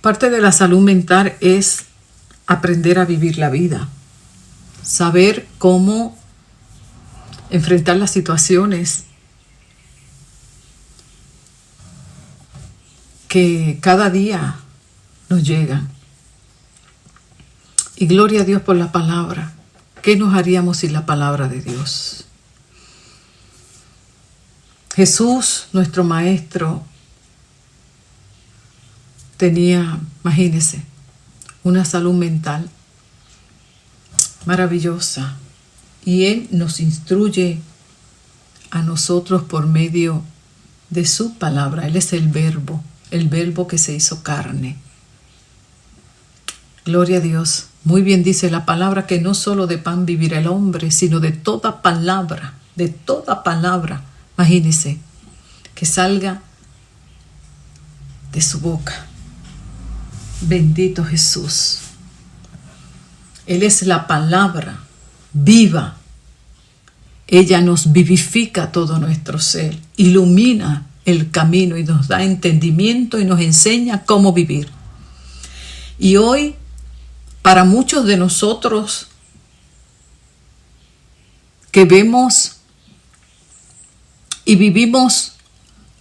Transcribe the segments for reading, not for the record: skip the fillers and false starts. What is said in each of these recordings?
Parte de la salud mental es aprender a vivir la vida, saber cómo enfrentar las situaciones que cada día nos llegan. Y gloria a Dios por la palabra. ¿Qué nos haríamos sin la palabra de Dios? Jesús, nuestro maestro, tenía, imagínense, una salud mental maravillosa. Y Él nos instruye a nosotros por medio de su palabra. Él es el verbo que se hizo carne. Gloria a Dios. Muy bien dice la palabra que no solo de pan vivirá el hombre, sino de toda palabra, imagínense, que salga de su boca. Bendito Jesús. Él es la palabra viva. Ella nos vivifica todo nuestro ser, ilumina el camino y nos da entendimiento y nos enseña cómo vivir. Y hoy, para muchos de nosotros que vemos y vivimos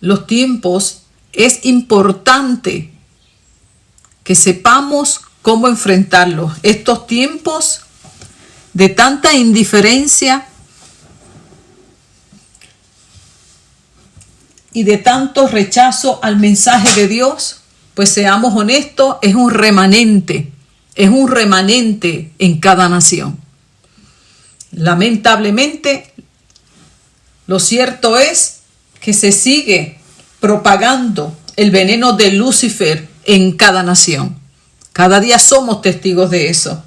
los tiempos, es importante que sepamos cómo enfrentarlos. Estos tiempos de tanta indiferencia y de tanto rechazo al mensaje de Dios, pues seamos honestos, es un remanente en cada nación. Lamentablemente, lo cierto es que se sigue propagando el veneno de Lucifer en cada nación. Cada día somos testigos de eso.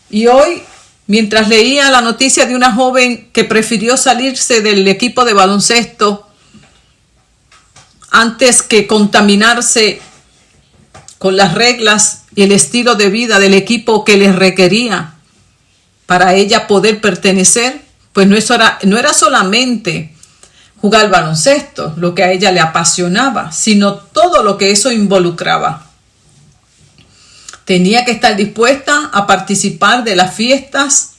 Y hoy, mientras leía la noticia de una joven que prefirió salirse del equipo de baloncesto antes que contaminarse con las reglas y el estilo de vida del equipo que les requería para ella poder pertenecer, pues no era solamente jugar baloncesto lo que a ella le apasionaba, sino todo lo que eso involucraba. Tenía que estar dispuesta a participar de las fiestas,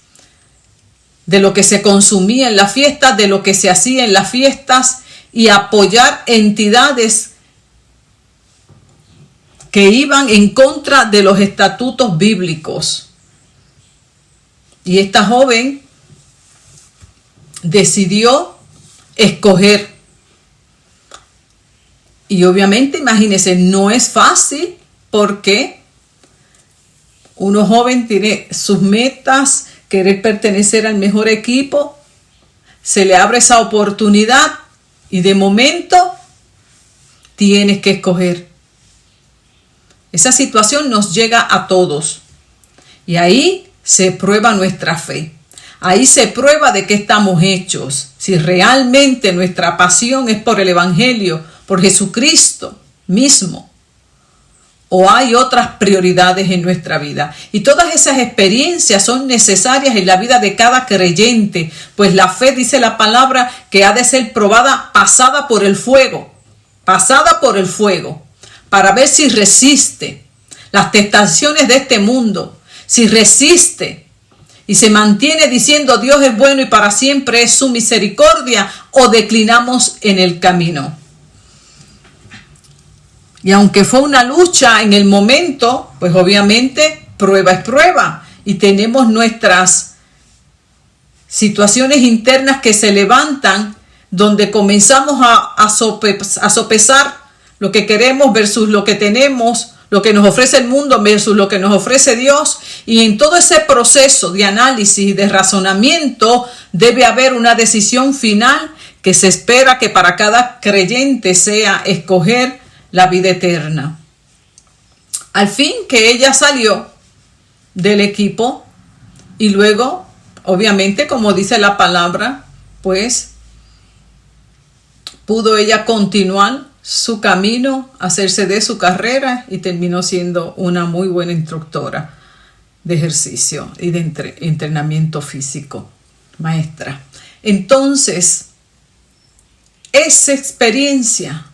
de lo que se consumía en las fiestas, de lo que se hacía en las fiestas y apoyar entidades que iban en contra de los estatutos bíblicos. Y esta joven decidió escoger. Y obviamente, imagínense, no es fácil porque uno joven tiene sus metas, querer pertenecer al mejor equipo, se le abre esa oportunidad y de momento tienes que escoger. Esa situación nos llega a todos y ahí se prueba nuestra fe. Ahí se prueba de qué estamos hechos, si realmente nuestra pasión es por el Evangelio, por Jesucristo mismo, o hay otras prioridades en nuestra vida. Y todas esas experiencias son necesarias en la vida de cada creyente, pues la fe, dice la palabra, que ha de ser probada, pasada por el fuego, para ver si resiste las tentaciones de este mundo, si resiste y se mantiene diciendo Dios es bueno y para siempre es su misericordia, o declinamos en el camino. Y aunque fue una lucha en el momento, pues obviamente prueba es prueba y tenemos nuestras situaciones internas que se levantan donde comenzamos a sopesar lo que queremos versus lo que tenemos, lo que nos ofrece el mundo versus lo que nos ofrece Dios. Y en todo ese proceso de análisis y de razonamiento debe haber una decisión final que se espera que para cada creyente sea escoger la vida eterna. Al fin que ella salió del equipo y luego, obviamente, como dice la palabra, pues pudo ella continuar su camino, hacerse de su carrera y terminó siendo una muy buena instructora de ejercicio y de entrenamiento físico, maestra. Entonces, esa experiencia,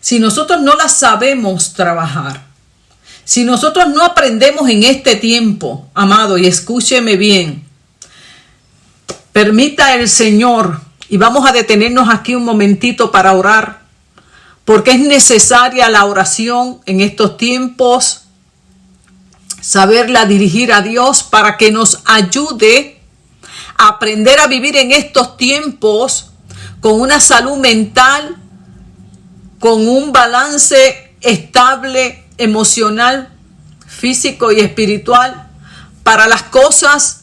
si nosotros no las sabemos trabajar, si nosotros no aprendemos en este tiempo, amado, y escúcheme bien, permita el Señor, y vamos a detenernos aquí un momentito para orar, porque es necesaria la oración en estos tiempos, saberla dirigir a Dios para que nos ayude a aprender a vivir en estos tiempos con una salud mental, con un balance estable, emocional, físico y espiritual, para las cosas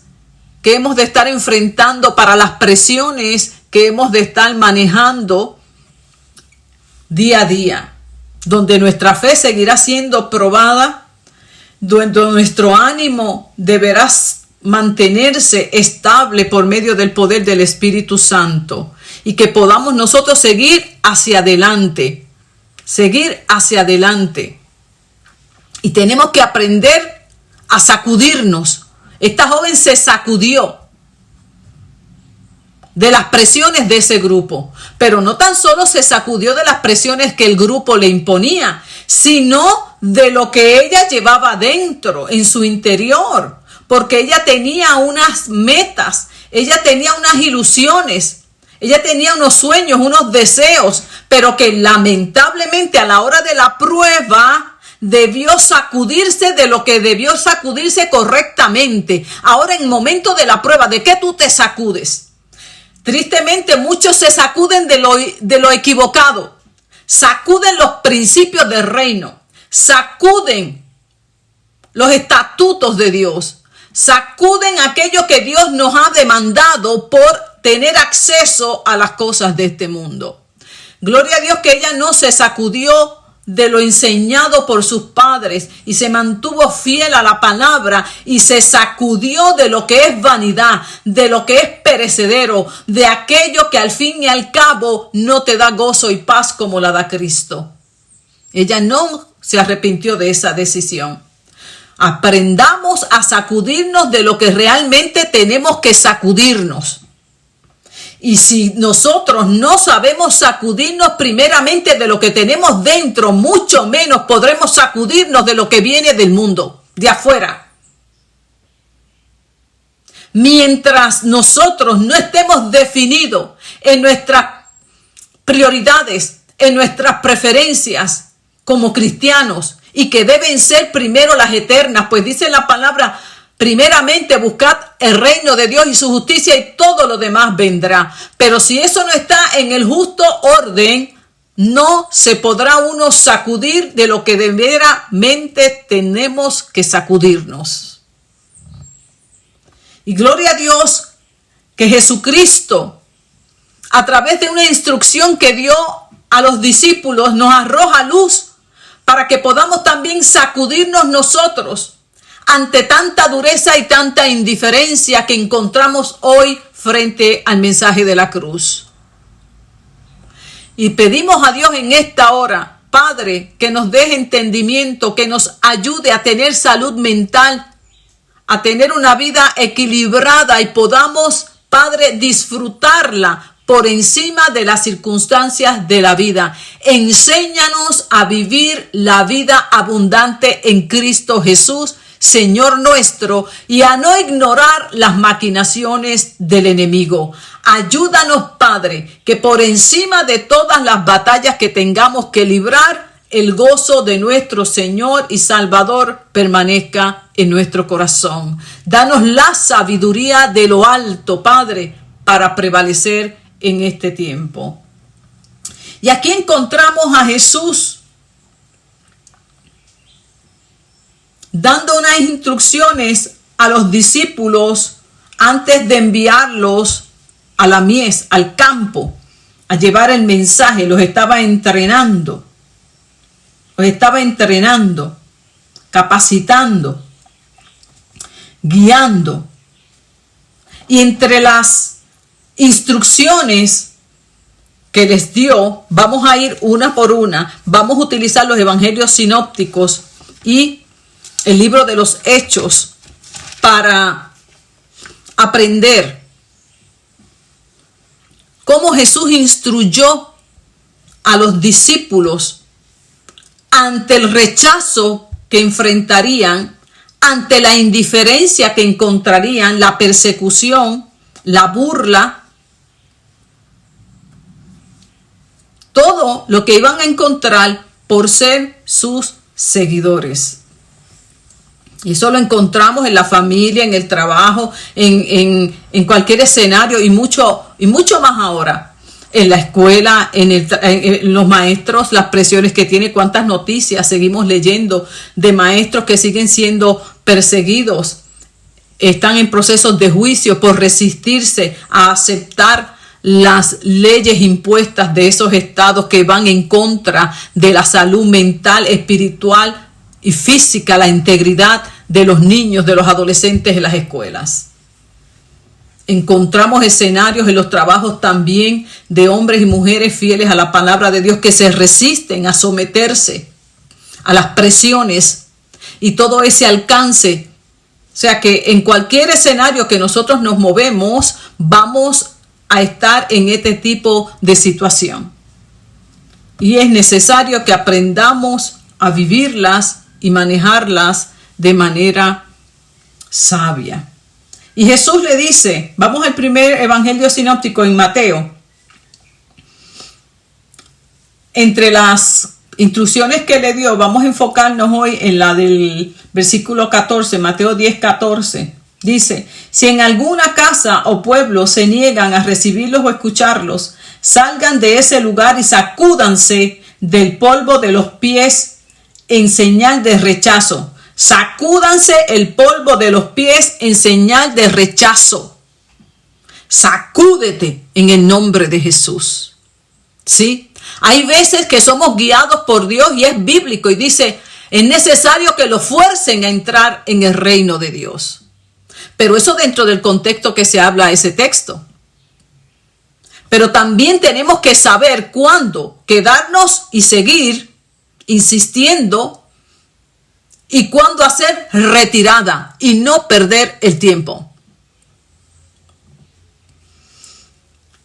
que hemos de estar enfrentando, para las presiones que hemos de estar manejando día a día, donde nuestra fe seguirá siendo probada, donde nuestro ánimo deberá mantenerse estable por medio del poder del Espíritu Santo, y que podamos nosotros seguir hacia adelante. Y tenemos que aprender a sacudirnos. Esta joven se sacudió de las presiones de ese grupo, pero no tan solo se sacudió de las presiones que el grupo le imponía, sino de lo que ella llevaba dentro, en su interior, porque ella tenía unas metas, ella tenía unas ilusiones, ella tenía unos sueños, unos deseos, pero que lamentablemente a la hora de la prueba debió sacudirse de lo que debió sacudirse correctamente. Ahora, en el momento de la prueba, ¿de qué tú te sacudes? Tristemente, muchos se sacuden de lo equivocado, sacuden los principios del reino, sacuden los estatutos de Dios, sacuden aquello que Dios nos ha demandado por tener acceso a las cosas de este mundo. Gloria a Dios que ella no se sacudió de lo enseñado por sus padres y se mantuvo fiel a la palabra y se sacudió de lo que es vanidad, de lo que es perecedero, de aquello que al fin y al cabo no te da gozo y paz como la da Cristo. Ella no se arrepintió de esa decisión. Aprendamos a sacudirnos de lo que realmente tenemos que sacudirnos. Y si nosotros no sabemos sacudirnos primeramente de lo que tenemos dentro, mucho menos podremos sacudirnos de lo que viene del mundo, de afuera. Mientras nosotros no estemos definidos en nuestras prioridades, en nuestras preferencias como cristianos, y que deben ser primero las eternas, pues dice la palabra: primeramente buscad el reino de Dios y su justicia y todo lo demás vendrá. Pero si eso no está en el justo orden, no se podrá uno sacudir de lo que de veramente tenemos que sacudirnos. Y gloria a Dios que Jesucristo, a través de una instrucción que dio a los discípulos, nos arroja luz para que podamos también sacudirnos nosotros ante tanta dureza y tanta indiferencia que encontramos hoy frente al mensaje de la cruz. Y pedimos a Dios en esta hora, Padre, que nos dé entendimiento, que nos ayude a tener salud mental, a tener una vida equilibrada y podamos, Padre, disfrutarla por encima de las circunstancias de la vida. Enséñanos a vivir la vida abundante en Cristo Jesús, Señor nuestro, y a no ignorar las maquinaciones del enemigo. Ayúdanos, Padre, que por encima de todas las batallas que tengamos que librar, el gozo de nuestro Señor y Salvador permanezca en nuestro corazón. Danos la sabiduría de lo alto, Padre, para prevalecer en este tiempo. Y aquí encontramos a Jesús dando unas instrucciones a los discípulos antes de enviarlos a la mies, al campo, a llevar el mensaje. Los estaba entrenando, capacitando, guiando. Y entre las instrucciones que les dio, vamos a ir una por una. Vamos a utilizar los evangelios sinópticos y el libro de los Hechos para aprender cómo Jesús instruyó a los discípulos ante el rechazo que enfrentarían, ante la indiferencia que encontrarían, la persecución, la burla, todo lo que iban a encontrar por ser sus seguidores. Y eso lo encontramos en la familia, en el trabajo, en cualquier escenario y mucho más ahora. En la escuela, en los maestros, las presiones que tiene, cuántas noticias seguimos leyendo de maestros que siguen siendo perseguidos, están en procesos de juicio por resistirse a aceptar las leyes impuestas de esos estados que van en contra de la salud mental, espiritual y física, la integridad de los niños, de los adolescentes en las escuelas. Encontramos escenarios en los trabajos también de hombres y mujeres fieles a la palabra de Dios que se resisten a someterse a las presiones y todo ese alcance. O sea que en cualquier escenario que nosotros nos movemos, vamos a estar en este tipo de situación. Y es necesario que aprendamos a vivirlas y manejarlas de manera sabia. Y Jesús le dice, vamos al primer evangelio sinóptico en Mateo. Entre las instrucciones que le dio, vamos a enfocarnos hoy en la del versículo 14, Mateo 10, 14. Dice, si en alguna casa o pueblo se niegan a recibirlos o escucharlos, salgan de ese lugar y sacúdanse del polvo de los pies en señal de rechazo. Sacúdanse el polvo de los pies en señal de rechazo. Sacúdete en el nombre de Jesús. ¿Sí? Hay veces que somos guiados por Dios y es bíblico y dice, es necesario que lo fuercen a entrar en el reino de Dios. Pero eso dentro del contexto que se habla ese texto. Pero también tenemos que saber cuándo quedarnos y seguir insistiendo y cuándo hacer retirada y no perder el tiempo.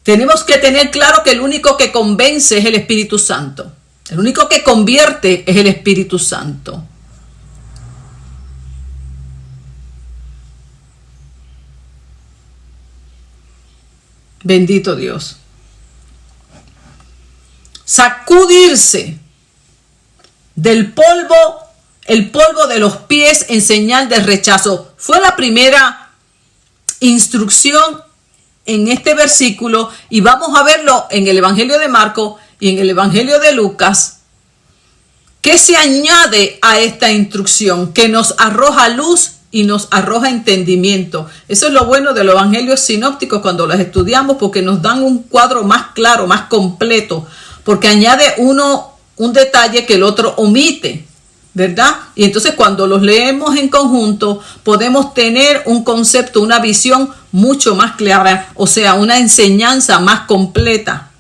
Tenemos que tener claro que el único que convence es el Espíritu Santo. El único que convierte es el Espíritu Santo. Bendito Dios. Sacudirse del polvo, el polvo de los pies en señal de rechazo. Fue la primera instrucción en este versículo y vamos a verlo en el Evangelio de Marcos y en el Evangelio de Lucas. ¿Qué se añade a esta instrucción? Que nos arroja luz y nos arroja entendimiento. Eso es lo bueno de los evangelios sinópticos cuando los estudiamos, porque nos dan un cuadro más claro, más completo, porque añade uno un detalle que el otro omite, ¿verdad? Y entonces cuando los leemos en conjunto podemos tener un concepto, una visión mucho más clara, o sea, una enseñanza más completa.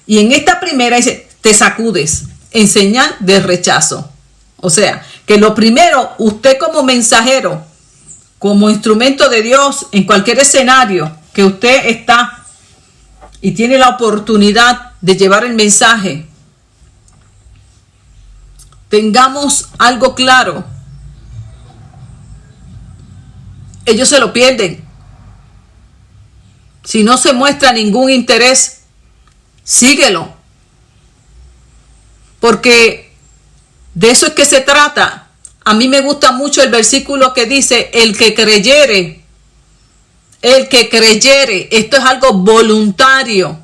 Y en esta primera dice, te sacudes en señal de rechazo. O sea, que lo primero, usted como mensajero, como instrumento de Dios en cualquier escenario que usted está y tiene la oportunidad de llevar el mensaje, tengamos algo claro. Ellos se lo pierden. Si no se muestra ningún interés, síguelo. Porque de eso es que se trata. A mí me gusta mucho el versículo que dice, el que creyere, esto es algo voluntario,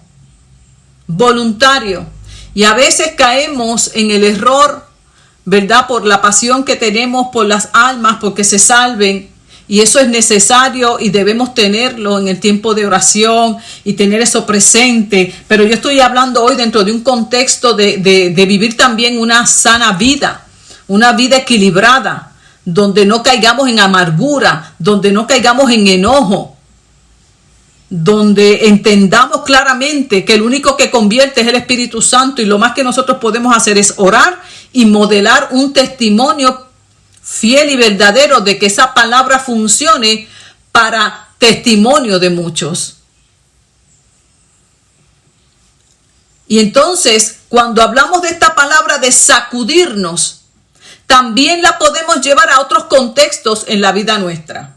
voluntario. Y a veces caemos en el error, ¿verdad? Por la pasión que tenemos por las almas, porque se salven. Y eso es necesario y debemos tenerlo en el tiempo de oración y tener eso presente. Pero yo estoy hablando hoy dentro de un contexto de vivir también una sana vida, una vida equilibrada, donde no caigamos en amargura, donde no caigamos en enojo, donde entendamos claramente que el único que convierte es el Espíritu Santo y lo más que nosotros podemos hacer es orar y modelar un testimonio fiel y verdadero de que esa palabra funcione para testimonio de muchos. Y entonces cuando hablamos de esta palabra de sacudirnos, también la podemos llevar a otros contextos en la vida nuestra.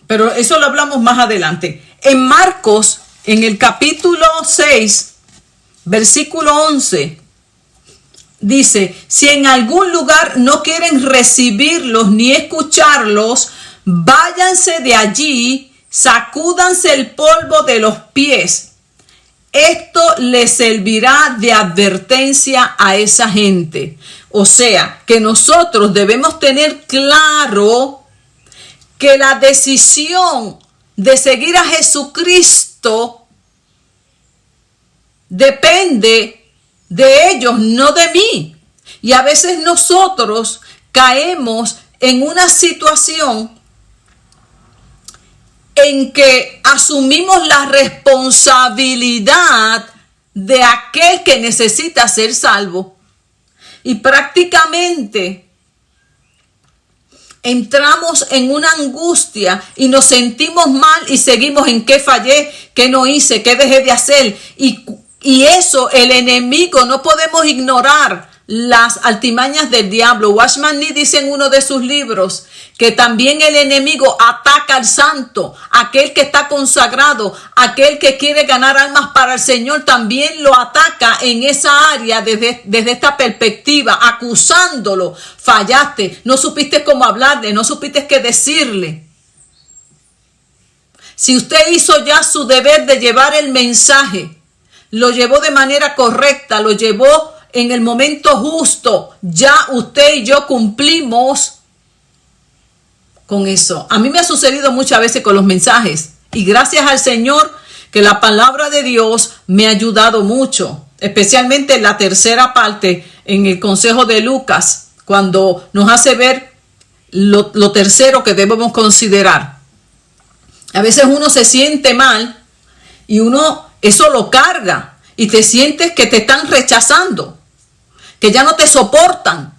Pero eso lo hablamos más adelante. En Marcos, en el capítulo 6, versículo 11, dice: si en algún lugar no quieren recibirlos ni escucharlos, váyanse de allí, sacúdanse el polvo de los pies. Esto les servirá de advertencia a esa gente. O sea, que nosotros debemos tener claro que la decisión de seguir a Jesucristo depende de ellos, no de mí. Y a veces nosotros caemos en una situación en que asumimos la responsabilidad de aquel que necesita ser salvo. Y prácticamente entramos en una angustia y nos sentimos mal y seguimos en qué fallé, qué no hice, qué dejé de hacer. Y eso, el enemigo, no podemos ignorar las altimañas del diablo. Watchman Nee dice en uno de sus libros que también el enemigo ataca al santo, aquel que está consagrado, aquel que quiere ganar almas para el Señor, también lo ataca en esa área desde esta perspectiva, acusándolo. Fallaste, no supiste cómo hablarle, no supiste qué decirle. Si usted hizo ya su deber de llevar el mensaje, lo llevó de manera correcta, lo llevó en el momento justo, ya usted y yo cumplimos con eso. A mí me ha sucedido muchas veces con los mensajes y gracias al Señor que la palabra de Dios me ha ayudado mucho, especialmente en la tercera parte, en el consejo de Lucas, cuando nos hace ver lo tercero que debemos considerar. A veces uno se siente mal y uno eso lo carga y te sientes que te están rechazando, que ya no te soportan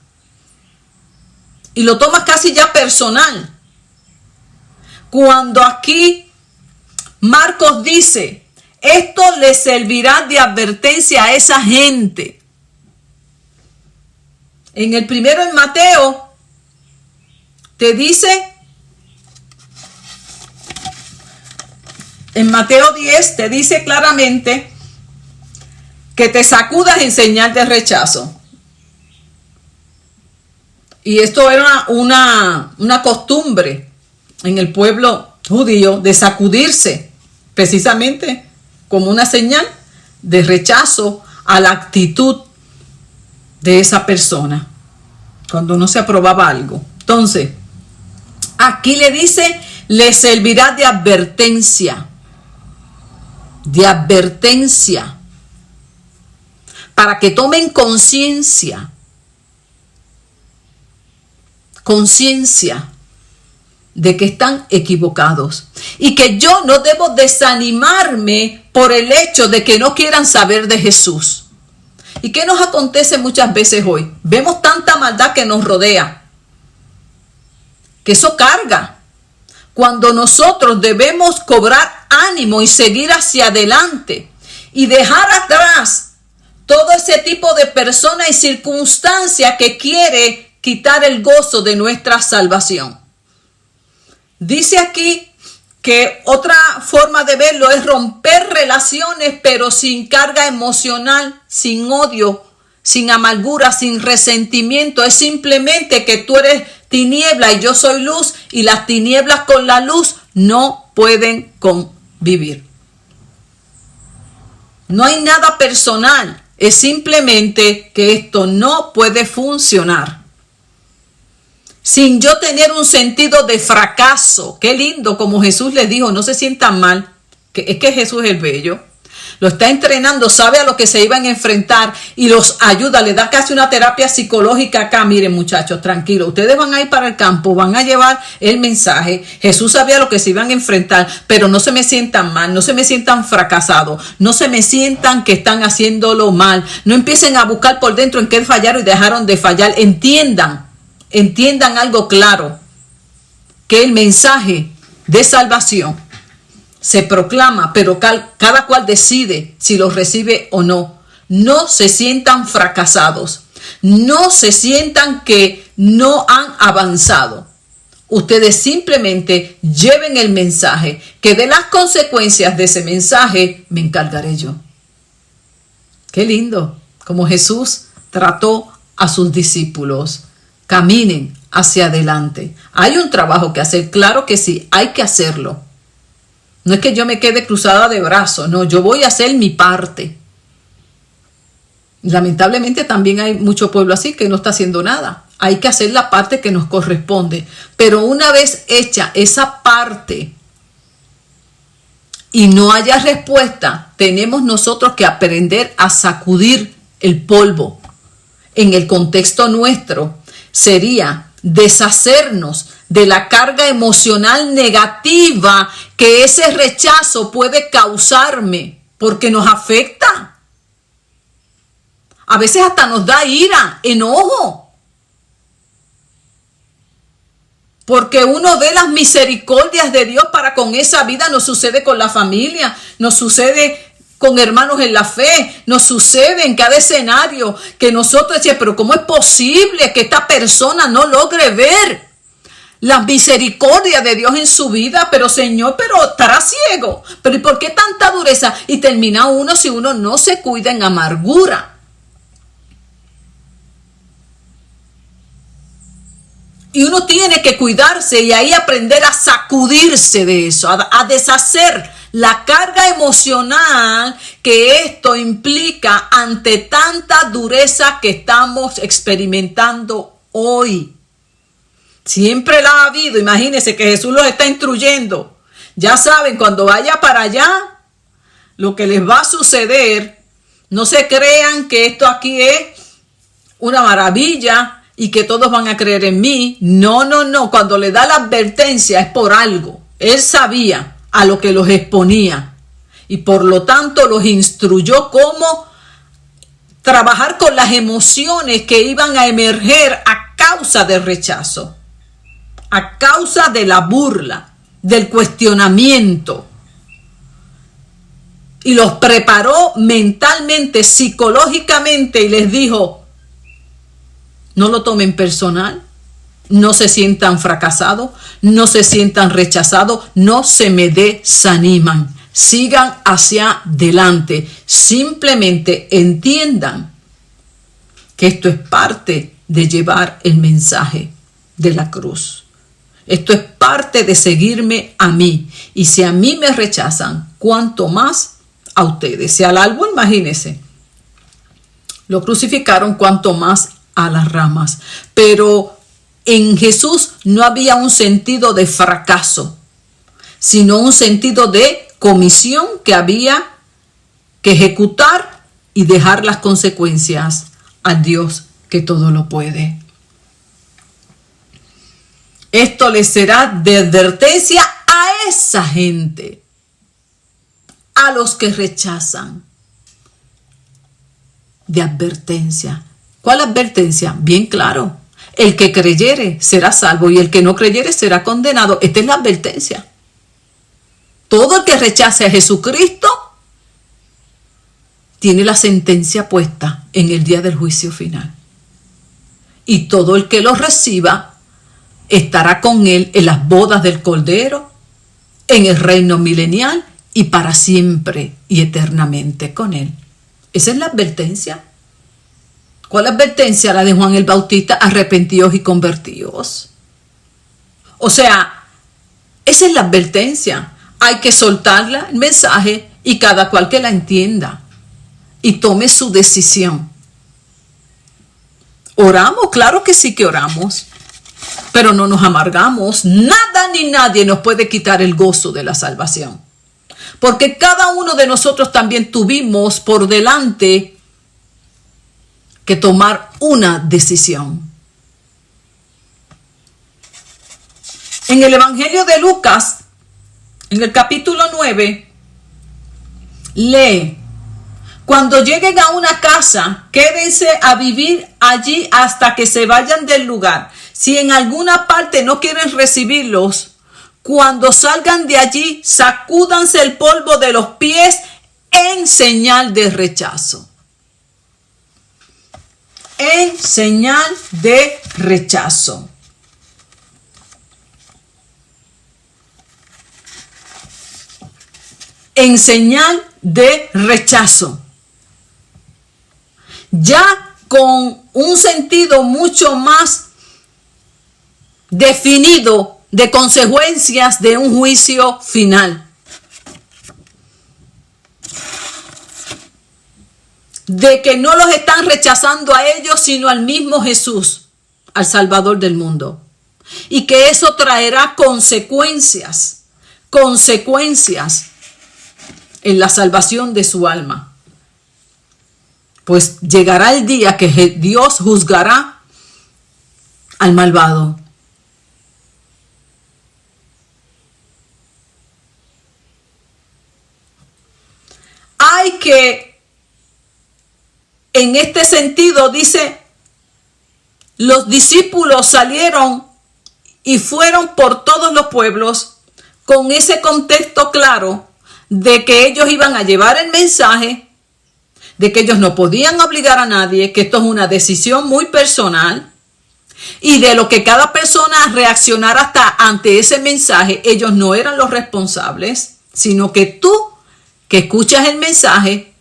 y lo tomas casi ya personal. Cuando aquí Marcos dice, esto les servirá de advertencia a esa gente. En el primero, en Mateo, te dice, en Mateo 10 te dice claramente que te sacudas en señal de rechazo. Y esto era una costumbre en el pueblo judío de sacudirse, precisamente como una señal de rechazo a la actitud de esa persona cuando no se aprobaba algo. Entonces, aquí le dice, le servirá de advertencia, para que tomen conciencia de que están equivocados y que yo no debo desanimarme por el hecho de que no quieran saber de Jesús. ¿Y qué nos acontece muchas veces hoy? Vemos tanta maldad que nos rodea, que eso carga, cuando nosotros debemos cobrar ánimo y seguir hacia adelante y dejar atrás todo ese tipo de persona y circunstancia que quiere quitar el gozo de nuestra salvación. Dice aquí que otra forma de verlo es romper relaciones, pero sin carga emocional, sin odio, sin amargura, sin resentimiento. Es simplemente que tú eres tiniebla y yo soy luz, y las tinieblas con la luz no pueden convivir. No hay nada personal, es simplemente que esto no puede funcionar sin yo tener un sentido de fracaso. Qué lindo, como Jesús les dijo, no se sientan mal, que es que Jesús es el bello. Lo está entrenando, sabe a lo que se iban a enfrentar y los ayuda, le da casi una terapia psicológica acá. Miren, muchachos, tranquilos, ustedes van a ir para el campo, van a llevar el mensaje. Jesús sabía lo que se iban a enfrentar, pero no se me sientan mal, no se me sientan fracasados, no se me sientan que están haciéndolo mal. No empiecen a buscar por dentro en qué fallaron y dejaron de fallar. Entiendan algo claro, que el mensaje de salvación se proclama, pero cada cual decide si lo recibe o no. No se sientan fracasados. No se sientan que no han avanzado. Ustedes simplemente lleven el mensaje, que de las consecuencias de ese mensaje me encargaré yo. Qué lindo, como Jesús trató a sus discípulos. Caminen hacia adelante. Hay un trabajo que hacer, claro que sí, hay que hacerlo. No es que yo me quede cruzada de brazos, no, yo voy a hacer mi parte. Lamentablemente también hay mucho pueblo así que no está haciendo nada. Hay que hacer la parte que nos corresponde. Pero una vez hecha esa parte y no haya respuesta, tenemos nosotros que aprender a sacudir el polvo. En el contexto nuestro sería deshacernos de la carga emocional negativa que ese rechazo puede causarme, porque nos afecta. A veces hasta nos da ira, enojo. Porque uno ve las misericordias de Dios para con esa vida. Nos sucede con la familia, nos sucede con hermanos en la fe, nos sucede en cada escenario que nosotros decimos, pero ¿cómo es posible que esta persona no logre ver la misericordia de Dios en su vida? Pero Señor, pero estará ciego. Pero ¿y por qué tanta dureza? Y termina uno si uno no se cuida en amargura. Y uno tiene que cuidarse y ahí aprender a sacudirse de eso, a deshacer la carga emocional que esto implica ante tanta dureza que estamos experimentando hoy. Siempre la ha habido. Imagínense que Jesús los está instruyendo. Ya saben, cuando vaya para allá, lo que les va a suceder. No se crean que esto aquí es una maravilla y que todos van a creer en mí. No, no, no. Cuando le da la advertencia es por algo. Él sabía a lo que los exponía y por lo tanto los instruyó cómo trabajar con las emociones que iban a emerger a causa del rechazo, a causa de la burla, del cuestionamiento. Y los preparó mentalmente, psicológicamente y les dijo: no lo tomen personal, no se sientan fracasados, no se sientan rechazados, no se me desaniman, sigan hacia adelante, simplemente entiendan que esto es parte de llevar el mensaje de la cruz. Esto es parte de seguirme a mí, y si a mí me rechazan, cuánto más a ustedes. Si al árbol, imagínense, lo crucificaron, cuánto más a las ramas. Pero en Jesús no había un sentido de fracaso, sino un sentido de comisión que había que ejecutar y dejar las consecuencias a Dios que todo lo puede. Esto les será de advertencia a esa gente, a los que rechazan. De advertencia. ¿Cuál advertencia? Bien claro. El que creyere será salvo y el que no creyere será condenado. Esta es la advertencia. Todo el que rechace a Jesucristo tiene la sentencia puesta en el día del juicio final. Y todo el que lo reciba estará con él en las bodas del Cordero, en el reino milenial y para siempre y eternamente con él. Esa es la advertencia. ¿Cuál advertencia? La de Juan el Bautista: arrepentíos y convertíos. O sea, esa es la advertencia. Hay que soltarla, el mensaje, y cada cual que la entienda y tome su decisión. ¿Oramos? Claro que sí que oramos, pero no nos amargamos. Nada ni nadie nos puede quitar el gozo de la salvación, porque cada uno de nosotros también tuvimos por delante que tomar una decisión. En el Evangelio de Lucas, en el capítulo 9, lee: cuando lleguen a una casa, quédense a vivir allí hasta que se vayan del lugar. Si en alguna parte no quieren recibirlos, Cuando salgan de allí, sacúdanse el polvo de los pies en señal de rechazo. En señal de rechazo. En señal de rechazo. Ya con un sentido mucho más definido de consecuencias de un juicio final. De que no los están rechazando a ellos, sino al mismo Jesús, al Salvador del mundo. Y que eso traerá consecuencias en la salvación de su alma. Pues llegará el día que Dios juzgará al malvado. Hay que, en este sentido, dice, los discípulos salieron y fueron por todos los pueblos con ese contexto claro de que ellos iban a llevar el mensaje, de que ellos no podían obligar a nadie, que esto es una decisión muy personal y de lo que cada persona reaccionara hasta ante ese mensaje. Ellos no eran los responsables, sino que tú, que escuchas el mensaje,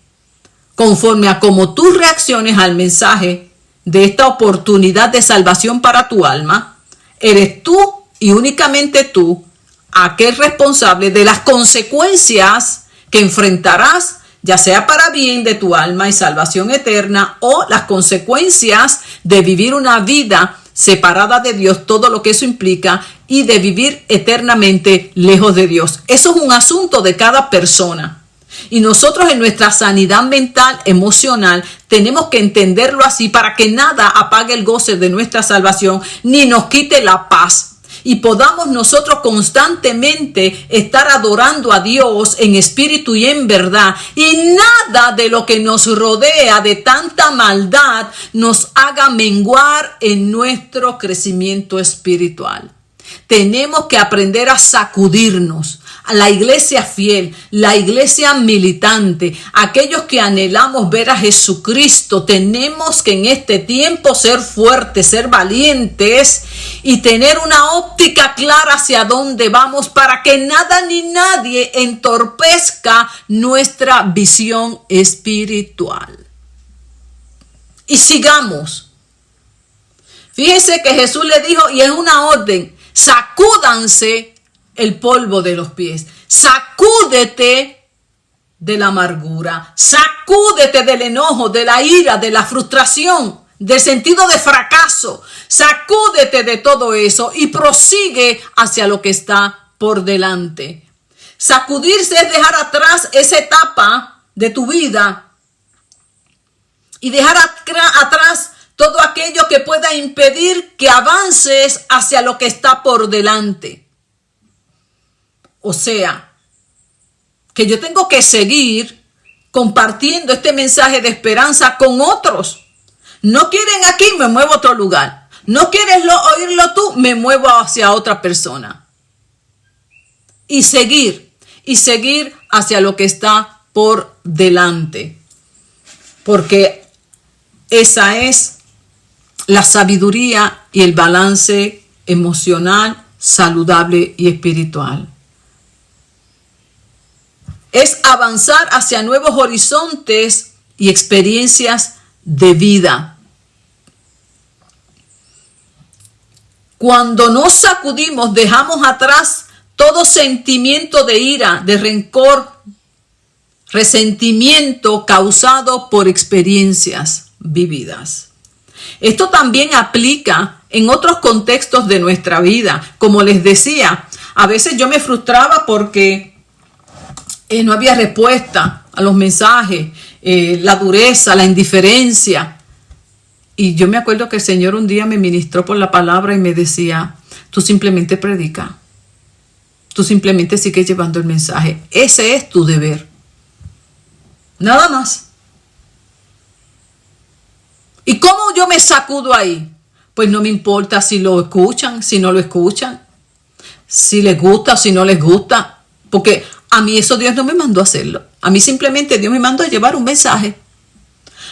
conforme a cómo tú reacciones al mensaje de esta oportunidad de salvación para tu alma, eres tú y únicamente tú aquel responsable de las consecuencias que enfrentarás, ya sea para bien de tu alma y salvación eterna, o las consecuencias de vivir una vida separada de Dios, todo lo que eso implica, y de vivir eternamente lejos de Dios. Eso es un asunto de cada persona. Y nosotros en nuestra sanidad mental, emocional, tenemos que entenderlo así para que nada apague el goce de nuestra salvación ni nos quite la paz. Y podamos nosotros constantemente estar adorando a Dios en espíritu y en verdad. Y nada de lo que nos rodea de tanta maldad nos haga menguar en nuestro crecimiento espiritual. Tenemos que aprender a sacudirnos. A la iglesia fiel, la iglesia militante, aquellos que anhelamos ver a Jesucristo, tenemos que en este tiempo ser fuertes, ser valientes y tener una óptica clara hacia dónde vamos para que nada ni nadie entorpezca nuestra visión espiritual. Y sigamos. Fíjense que Jesús le dijo, y es una orden, sacúdanse el polvo de los pies. Sacúdete de la amargura, sacúdete del enojo, de la ira, de la frustración, del sentido de fracaso. Sacúdete de todo eso y prosigue hacia lo que está por delante. Sacudirse es dejar atrás esa etapa de tu vida y dejar atrás todo aquello que pueda impedir que avances hacia lo que está por delante. O sea, que yo tengo que seguir compartiendo este mensaje de esperanza con otros. No quieren aquí, me muevo a otro lugar. No quieres oírlo tú, me muevo hacia otra persona. Y seguir hacia lo que está por delante. Porque esa es la sabiduría y el balance emocional, saludable y espiritual. Es avanzar hacia nuevos horizontes y experiencias de vida. Cuando nos sacudimos, dejamos atrás todo sentimiento de ira, de rencor, resentimiento causado por experiencias vividas. Esto también aplica en otros contextos de nuestra vida. Como les decía, a veces yo me frustraba porque no había respuesta a los mensajes, la dureza, la indiferencia. Y yo me acuerdo que el Señor un día me ministró por la palabra y me decía, tú simplemente predica, tú simplemente sigues llevando el mensaje. Ese es tu deber. Nada más. ¿Y cómo yo me sacudo ahí? Pues no me importa si lo escuchan, si no lo escuchan. si les gusta o si no les gusta, porque a mí eso Dios no me mandó a hacerlo. A mí simplemente Dios me mandó a llevar un mensaje.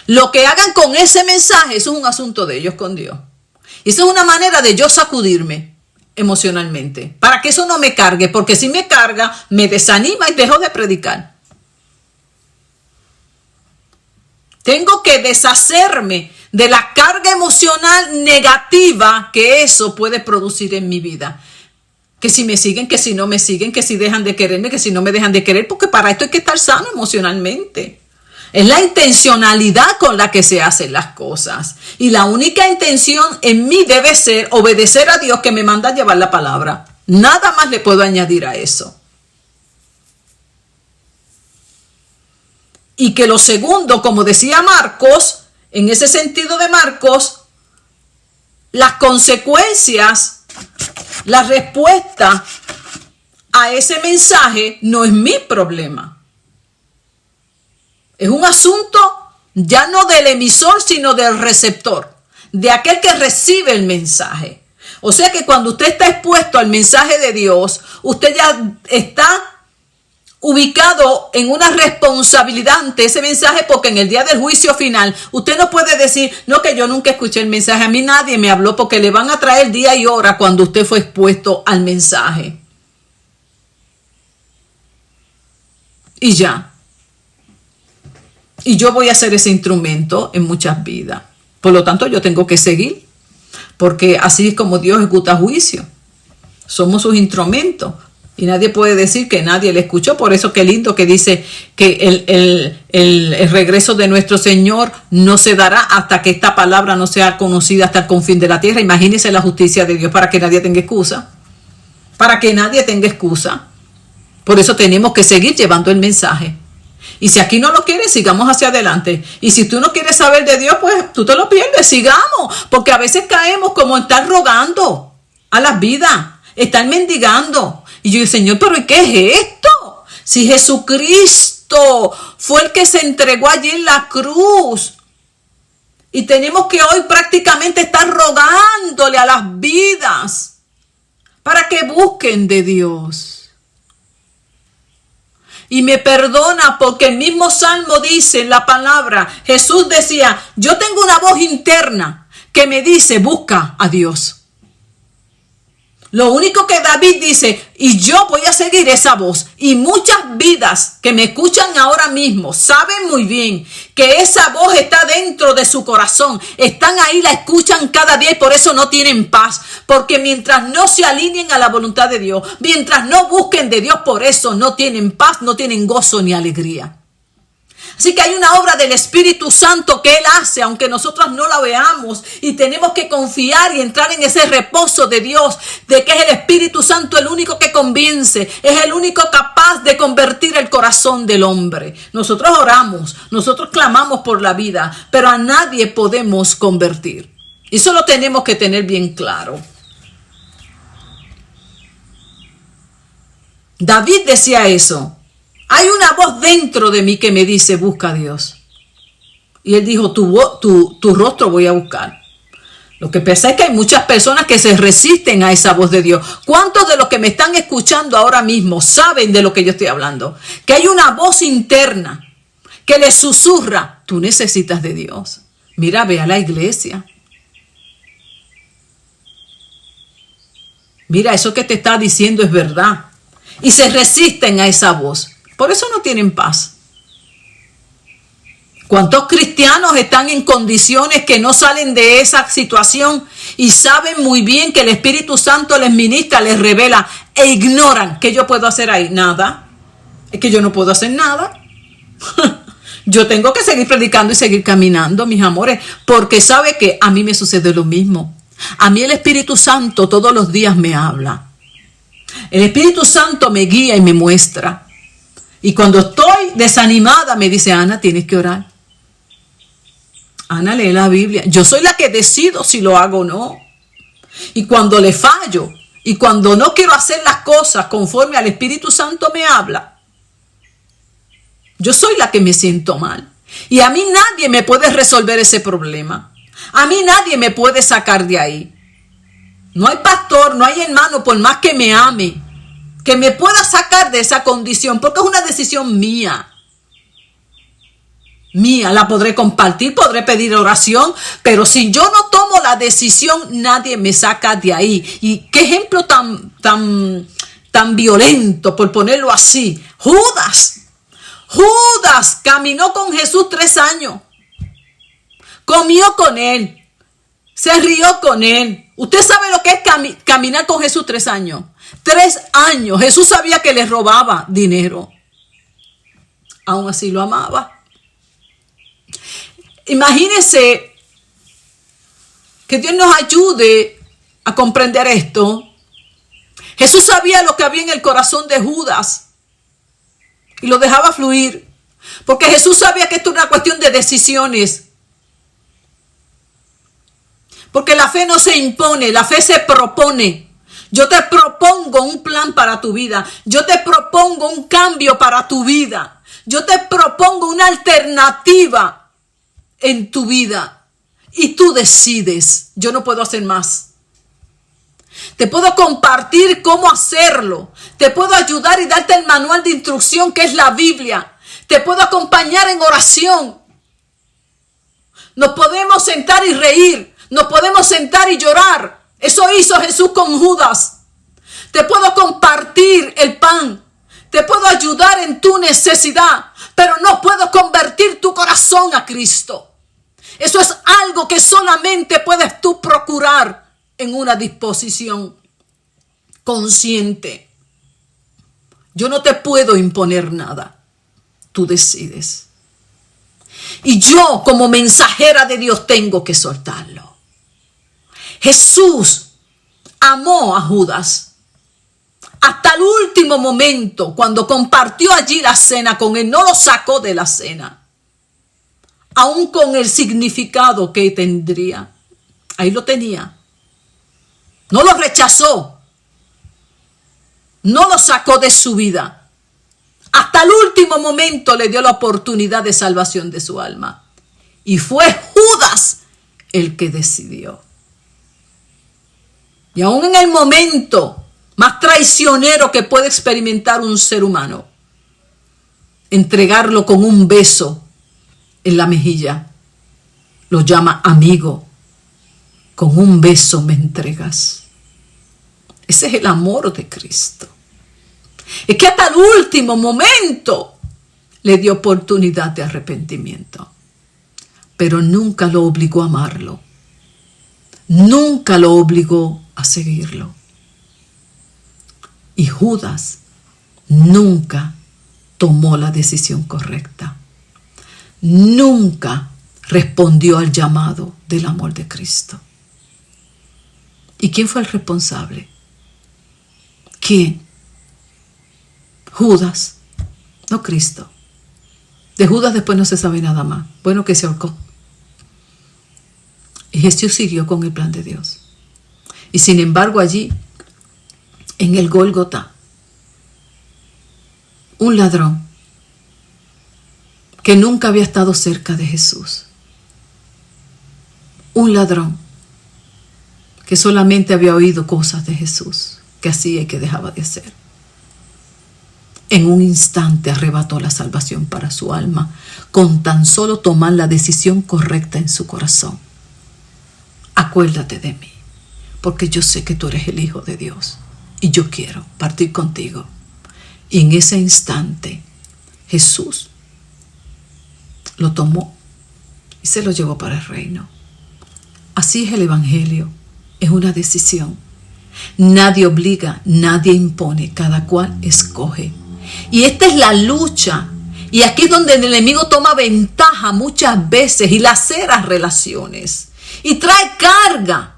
Lo que hagan con ese mensaje, eso es un asunto de ellos con Dios. Y eso es una manera de yo sacudirme emocionalmente, para que eso no me cargue, porque si me carga, me desanima y dejo de predicar. Tengo que deshacerme de la carga emocional negativa que eso puede producir en mi vida. Que si me siguen, que si no me siguen, que si dejan de quererme, que si no me dejan de querer, porque para esto hay que estar sano emocionalmente. Es la intencionalidad con la que se hacen las cosas. Y la única intención en mí debe ser obedecer a Dios que me manda a llevar la palabra. Nada más le puedo añadir a eso. Y que lo segundo, como decía Marcos, en ese sentido de Marcos, las consecuencias, la respuesta a ese mensaje no es mi problema. Es un asunto ya no del emisor, sino del receptor, de aquel que recibe el mensaje. O sea que cuando usted está expuesto al mensaje de Dios, usted ya está ubicado en una responsabilidad ante ese mensaje, porque en el día del juicio final usted no puede decir, no, que yo nunca escuché el mensaje, a mí nadie me habló, porque le van a traer día y hora cuando usted fue expuesto al mensaje. Y ya. Y yo voy a ser ese instrumento en muchas vidas. Por lo tanto, yo tengo que seguir, porque así es como Dios ejecuta juicio. Somos sus instrumentos. Y nadie puede decir que nadie le escuchó. Por eso qué lindo que dice que el regreso de nuestro Señor no se dará hasta que esta palabra no sea conocida hasta el confín de la tierra. Imagínense la justicia de Dios para que nadie tenga excusa. Para que nadie tenga excusa. Por eso tenemos que seguir llevando el mensaje. Y si aquí no lo quieres, sigamos hacia adelante. Y si tú no quieres saber de Dios, pues tú te lo pierdes, sigamos. Porque a veces caemos como en estar rogando a las vidas, estar mendigando. Y yo digo, Señor, ¿pero qué es esto? Si Jesucristo fue el que se entregó allí en la cruz. Y tenemos que hoy prácticamente estar rogándole a las vidas para que busquen de Dios. Y me perdona porque el mismo Salmo dice en la palabra, Jesús decía, yo tengo una voz interna que me dice, busca a Dios. Lo único que David dice, y yo voy a seguir esa voz. Y muchas vidas que me escuchan ahora mismo saben muy bien que esa voz está dentro de su corazón. Están ahí, la escuchan cada día y por eso no tienen paz. Porque mientras no se alineen a la voluntad de Dios, mientras no busquen de Dios, por eso no tienen paz, no tienen gozo ni alegría. Así que hay una obra del Espíritu Santo que Él hace, aunque nosotros no la veamos, y tenemos que confiar y entrar en ese reposo de Dios, de que es el Espíritu Santo el único que convence, es el único capaz de convertir el corazón del hombre. Nosotros oramos, nosotros clamamos por la vida, pero a nadie podemos convertir. Y eso lo tenemos que tener bien claro. David decía eso. Hay una voz dentro de mí que me dice, busca a Dios. Y él dijo, tu rostro voy a buscar. Lo que pasa es que hay muchas personas que se resisten a esa voz de Dios. ¿Cuántos de los que me están escuchando ahora mismo saben de lo que yo estoy hablando? Que hay una voz interna que les susurra, tú necesitas de Dios. Mira, ve a la iglesia. Mira, eso que te está diciendo es verdad. Y se resisten a esa voz. Por eso no tienen paz. ¿Cuántos cristianos están en condiciones que no salen de esa situación y saben muy bien que el Espíritu Santo les ministra, les revela e ignoran? ¿Qué yo puedo hacer ahí? Nada. Es que yo no puedo hacer nada. Yo tengo que seguir predicando y seguir caminando, mis amores, porque sabe que a mí me sucede lo mismo. A mí el Espíritu Santo todos los días me habla. El Espíritu Santo me guía y me muestra. Y cuando estoy desanimada, me dice, Ana, tienes que orar. Ana, lee la Biblia. Yo soy la que decido si lo hago o no. Y cuando le fallo, y cuando no quiero hacer las cosas conforme al Espíritu Santo me habla, yo soy la que me siento mal. Y a mí nadie me puede resolver ese problema. A mí nadie me puede sacar de ahí. No hay pastor, no hay hermano, por más que me ame, que me pueda sacar de esa condición, porque es una decisión mía. Mía, la podré compartir, podré pedir oración, pero si yo no tomo la decisión, nadie me saca de ahí. Y qué ejemplo tan violento, por ponerlo así. Judas caminó con Jesús 3 años, comió con él, se rió con él. Usted sabe lo que es caminar con Jesús 3 años. 3 años. Jesús sabía que le robaba dinero. Aún así lo amaba. Imagínense que Dios nos ayude a comprender esto. Jesús sabía lo que había en el corazón de Judas y lo dejaba fluir, porque Jesús sabía que esto era una cuestión de decisiones. Porque la fe no se impone, la fe se propone. Yo te propongo un plan para tu vida. Yo te propongo un cambio para tu vida. Yo te propongo una alternativa en tu vida. Y tú decides. Yo no puedo hacer más. Te puedo compartir cómo hacerlo. Te puedo ayudar y darte el manual de instrucción que es la Biblia. Te puedo acompañar en oración. Nos podemos sentar y reír. Nos podemos sentar y llorar. Eso hizo Jesús con Judas. Te puedo compartir el pan. Te puedo ayudar en tu necesidad. Pero no puedo convertir tu corazón a Cristo. Eso es algo que solamente puedes tú procurar en una disposición consciente. Yo no te puedo imponer nada. Tú decides. Y yo, como mensajera de Dios, tengo que soltarlo. Jesús amó a Judas hasta el último momento. Cuando compartió allí la cena con él, no lo sacó de la cena, aún con el significado que tendría. Ahí lo tenía. No lo rechazó. No lo sacó de su vida. Hasta el último momento le dio la oportunidad de salvación de su alma. Y fue Judas el que decidió. Y aún en el momento más traicionero que puede experimentar un ser humano, entregarlo con un beso en la mejilla, lo llama amigo. Con un beso me entregas. Ese es el amor de Cristo. Es que hasta el último momento le dio oportunidad de arrepentimiento, pero nunca lo obligó a amarlo. Nunca lo obligó a seguirlo. Y Judas nunca tomó la decisión correcta. Nunca respondió al llamado del amor de Cristo. ¿Y quién fue el responsable? ¿Quién? Judas, no Cristo. De Judas después no se sabe nada más. Bueno, que se ahorcó. Y Jesús siguió con el plan de Dios. Y sin embargo allí, en el Gólgota, un ladrón que nunca había estado cerca de Jesús. Un ladrón que solamente había oído cosas de Jesús, que hacía y que dejaba de hacer. En un instante arrebató la salvación para su alma, con tan solo tomar la decisión correcta en su corazón. Acuérdate de mí, porque yo sé que tú eres el Hijo de Dios y yo quiero partir contigo. Y en ese instante Jesús lo tomó y se lo llevó para el reino. Así es el Evangelio, es una decisión. Nadie obliga, nadie impone, cada cual escoge. Y esta es la lucha. Y aquí es donde el enemigo toma ventaja muchas veces y lacera relaciones. Y trae carga.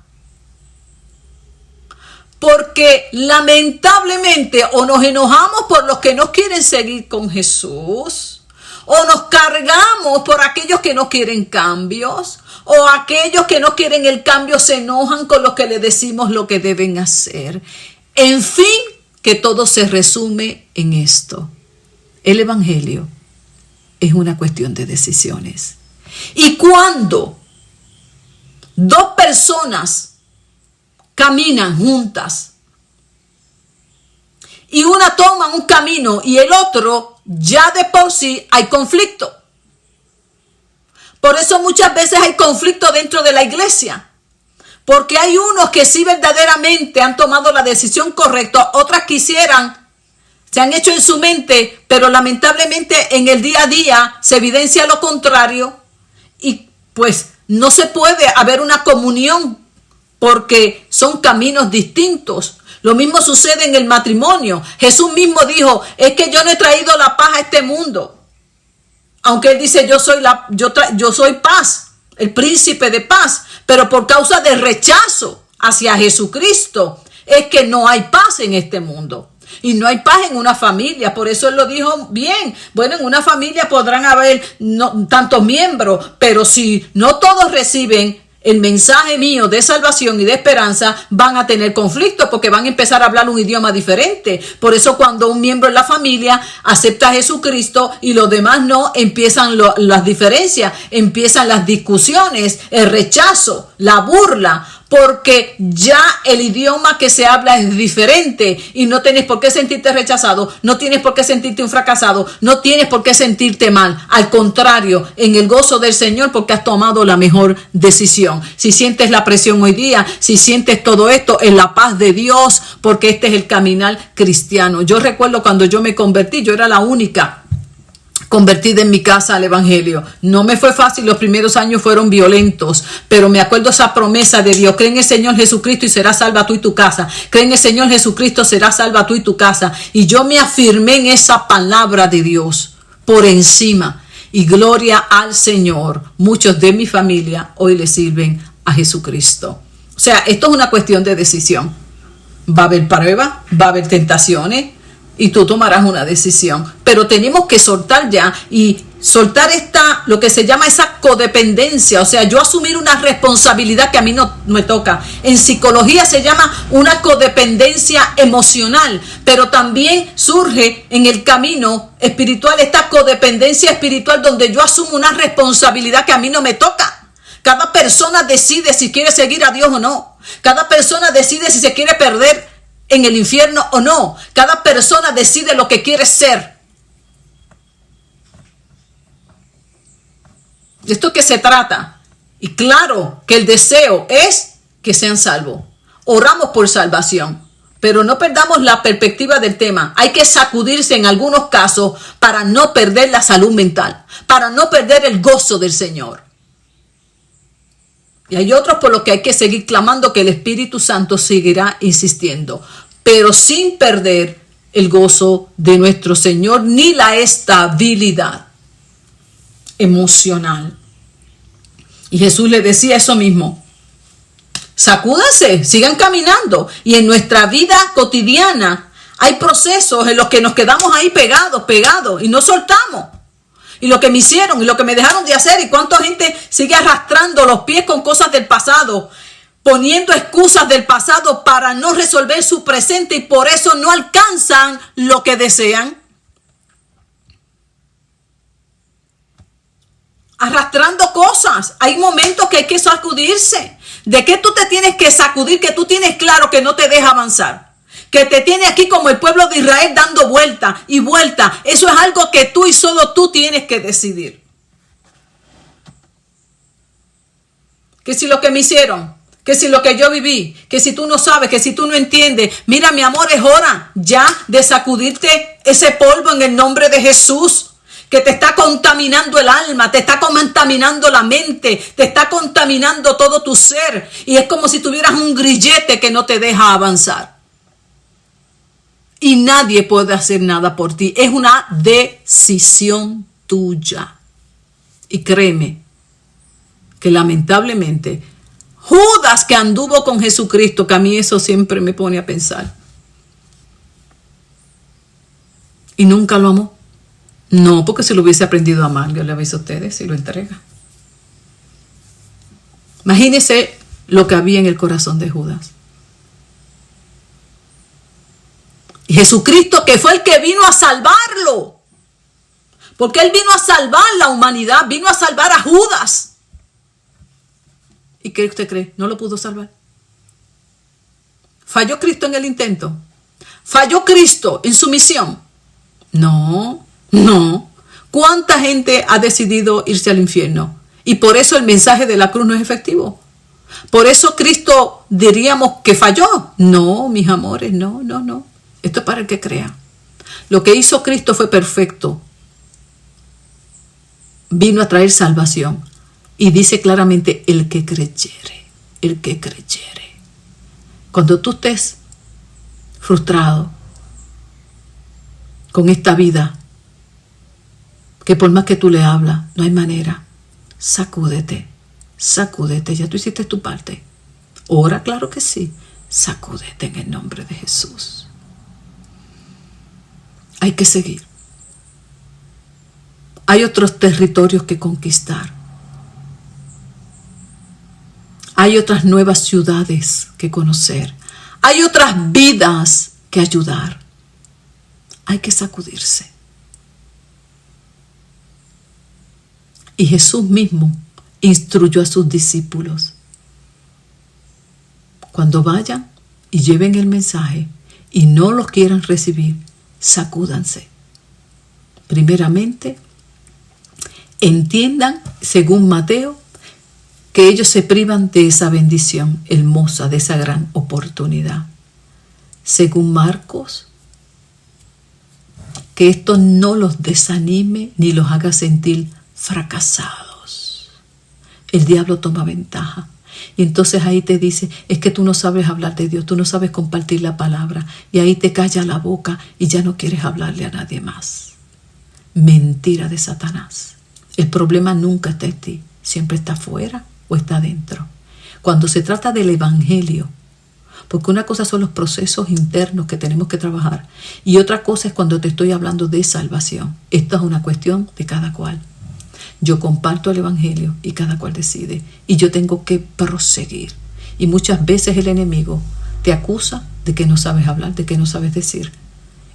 Porque lamentablemente o nos enojamos por los que no quieren seguir con Jesús, o nos cargamos por aquellos que no quieren cambios, o aquellos que no quieren el cambio se enojan con los que le decimos lo que deben hacer. En fin, que todo se resume en esto. El Evangelio es una cuestión de decisiones. Y cuando dos personas caminan juntas. Y una toma un camino y el otro, ya de por sí hay conflicto. Por eso muchas veces hay conflicto dentro de la iglesia. Porque hay unos que sí verdaderamente han tomado la decisión correcta, otras quisieran, se han hecho en su mente, pero lamentablemente en el día a día se evidencia lo contrario y pues no se puede haber una comunión porque son caminos distintos. Lo mismo sucede en el matrimonio. Jesús mismo dijo, es que yo no he traído la paz a este mundo. Aunque él dice, yo soy paz, el príncipe de paz, pero por causa del rechazo hacia Jesucristo es que no hay paz en este mundo. Y no hay paz en una familia, por eso él lo dijo bien. Bueno, en una familia podrán haber tantos miembros, pero si no todos reciben el mensaje mío de salvación y de esperanza, van a tener conflictos porque van a empezar a hablar un idioma diferente. Por eso cuando un miembro de la familia acepta a Jesucristo y los demás no, empiezan las diferencias, empiezan las discusiones, el rechazo, la burla, porque ya el idioma que se habla es diferente y no tienes por qué sentirte rechazado, no tienes por qué sentirte un fracasado, no tienes por qué sentirte mal. Al contrario, en el gozo del Señor porque has tomado la mejor decisión. Si sientes la presión hoy día, si sientes todo esto, en la paz de Dios, porque este es el caminar cristiano. Yo recuerdo cuando yo me convertí, yo era la única convertida en mi casa al evangelio. No me fue fácil, los primeros años fueron violentos, pero me acuerdo esa promesa de Dios: cree en el Señor Jesucristo y serás salva tú y tu casa. Cree en el Señor Jesucristo, serás salva tú y tu casa. Y yo me afirmé en esa palabra de Dios por encima. Y gloria al Señor. Muchos de mi familia hoy le sirven a Jesucristo. O sea, esto es una cuestión de decisión. Va a haber pruebas, va a haber tentaciones, y tú tomarás una decisión. Pero tenemos que soltar ya y soltar lo que se llama esa codependencia. O sea, yo asumir una responsabilidad que a mí no me toca. En psicología se llama una codependencia emocional. Pero también surge en el camino espiritual esta codependencia espiritual donde yo asumo una responsabilidad que a mí no me toca. Cada persona decide si quiere seguir a Dios o no. Cada persona decide si se quiere perder en el infierno o no. Cada persona decide lo que quiere ser. De esto que se trata. Y claro que el deseo es que sean salvos. Oramos por salvación, pero no perdamos la perspectiva del tema. Hay que sacudirse en algunos casos para no perder la salud mental, para no perder el gozo del Señor. Y hay otros por los que hay que seguir clamando, que el Espíritu Santo seguirá insistiendo, pero sin perder el gozo de nuestro Señor ni la estabilidad emocional. Y Jesús le decía eso mismo: sacúdanse, sigan caminando. Y en nuestra vida cotidiana hay procesos en los que nos quedamos ahí pegados y no soltamos. Y lo que me hicieron y lo que me dejaron de hacer, y cuánta gente sigue arrastrando los pies con cosas del pasado, poniendo excusas del pasado para no resolver su presente, y por eso no alcanzan lo que desean. Arrastrando cosas. Hay momentos que hay que sacudirse. ¿De qué tú te tienes que sacudir? Que tú tienes claro que no te deja avanzar, que te tiene aquí como el pueblo de Israel dando vuelta y vuelta. Eso es algo que tú y solo tú tienes que decidir. Que si lo que me hicieron, que si lo que yo viví, que si tú no sabes, que si tú no entiendes, mira, mi amor, es hora ya de sacudirte ese polvo en el nombre de Jesús, que te está contaminando el alma, te está contaminando la mente, te está contaminando todo tu ser, y es como si tuvieras un grillete que no te deja avanzar. Y nadie puede hacer nada por ti. Es una decisión tuya. Y créeme que lamentablemente Judas, que anduvo con Jesucristo, que a mí eso siempre me pone a pensar, y nunca lo amó. No, porque si lo hubiese aprendido a amar, yo le aviso a ustedes, si lo entrega. Imagínense lo que había en el corazón de Judas. Y Jesucristo, que fue el que vino a salvarlo, porque Él vino a salvar la humanidad, vino a salvar a Judas. ¿Y qué usted cree? ¿No lo pudo salvar? ¿Falló Cristo en el intento? ¿Falló Cristo en su misión? No. ¿Cuánta gente ha decidido irse al infierno? Y por eso el mensaje de la cruz no es efectivo. Por eso Cristo diríamos que falló. No, mis amores, no. Esto es para el que crea. Lo que hizo Cristo fue perfecto. Vino a traer salvación. Y dice claramente, el que creyere. Cuando tú estés frustrado con esta vida, que por más que tú le hablas, no hay manera, sacúdete, ya tú hiciste tu parte. Ora, claro que sí, sacúdete en el nombre de Jesús. Hay que seguir. Hay otros territorios que conquistar. Hay otras nuevas ciudades que conocer. Hay otras vidas que ayudar. Hay que sacudirse. Y Jesús mismo instruyó a sus discípulos. Cuando vayan y lleven el mensaje y no los quieran recibir, sacúdanse. Primeramente, entiendan, según Mateo, que ellos se privan de esa bendición hermosa, de esa gran oportunidad. Según Marcos, que esto no los desanime ni los haga sentir fracasados. El diablo toma ventaja. Y entonces ahí te dice, es que tú no sabes hablar de Dios, tú no sabes compartir la palabra. Y ahí te calla la boca y ya no quieres hablarle a nadie más. Mentira de Satanás. El problema nunca está en ti, siempre está afuera o está adentro. Cuando se trata del evangelio, porque una cosa son los procesos internos que tenemos que trabajar y otra cosa es cuando te estoy hablando de salvación. Esto es una cuestión de cada cual. Yo comparto el evangelio y cada cual decide. Y yo tengo que proseguir. Y muchas veces el enemigo te acusa de que no sabes hablar, de que no sabes decir.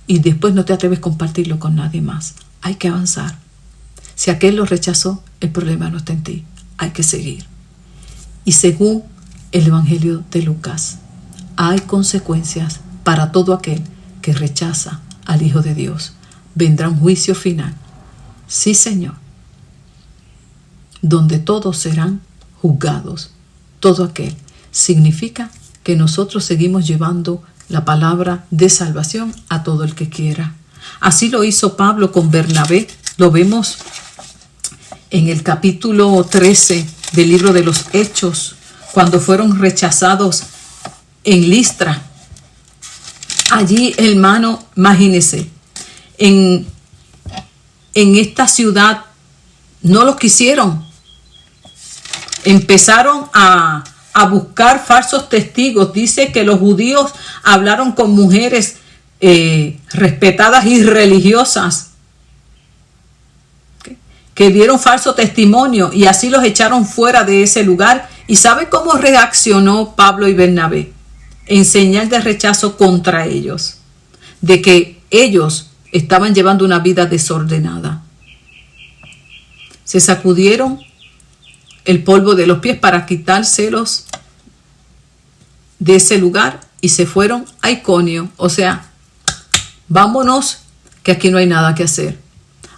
Y después no te atreves a compartirlo con nadie más. Hay que avanzar. Si aquel lo rechazó, el problema no está en ti. Hay que seguir. Y según el evangelio de Lucas, hay consecuencias para todo aquel que rechaza al Hijo de Dios. Vendrá un juicio final. Sí, Señor. Donde todos serán juzgados. Todo aquel. Significa que nosotros seguimos llevando la palabra de salvación a todo el que quiera. Así lo hizo Pablo con Bernabé. Lo vemos en el capítulo 13 del libro de los Hechos, cuando fueron rechazados en Listra. Allí, hermano, imagínense, en esta ciudad no los quisieron. Empezaron a buscar falsos testigos. Dice que los judíos hablaron con mujeres respetadas y religiosas que dieron falso testimonio y así los echaron fuera de ese lugar. ¿Y sabe cómo reaccionó Pablo y Bernabé? En señal de rechazo contra ellos, de que ellos estaban llevando una vida desordenada. Se sacudieron el polvo de los pies para quitárselos de ese lugar y se fueron a Iconio. O sea, vámonos, que aquí no hay nada que hacer.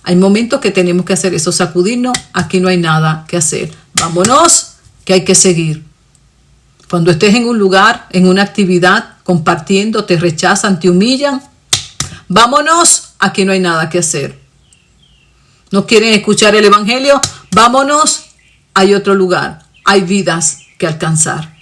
Hay momentos que tenemos que hacer eso, sacudirnos, aquí no hay nada que hacer. Vámonos, que hay que seguir. Cuando estés en un lugar, en una actividad, compartiendo, te rechazan, te humillan, vámonos, aquí no hay nada que hacer. ¿No quieren escuchar el evangelio? Vámonos, hay otro lugar, hay vidas que alcanzar.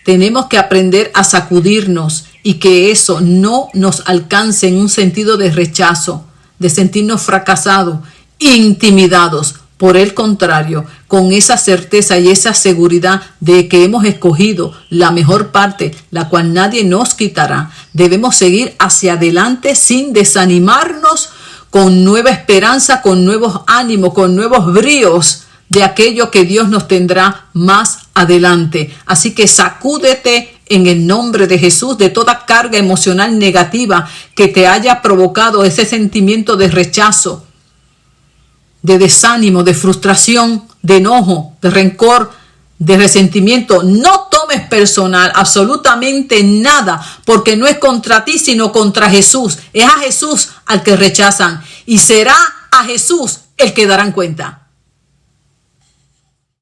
Tenemos que aprender a sacudirnos y que eso no nos alcance en un sentido de rechazo, de sentirnos fracasados, intimidados. Por el contrario, con esa certeza y esa seguridad de que hemos escogido la mejor parte, la cual nadie nos quitará, debemos seguir hacia adelante sin desanimarnos, con nueva esperanza, con nuevos ánimos, con nuevos bríos de aquello que Dios nos tendrá más adelante. Así que sacúdete en el nombre de Jesús de toda carga emocional negativa que te haya provocado ese sentimiento de rechazo, de desánimo, de frustración, de enojo, de rencor, de resentimiento. No tomes tomes personal absolutamente nada, porque no es contra ti, sino contra Jesús. Es a Jesús al que rechazan y será a Jesús el que darán cuenta.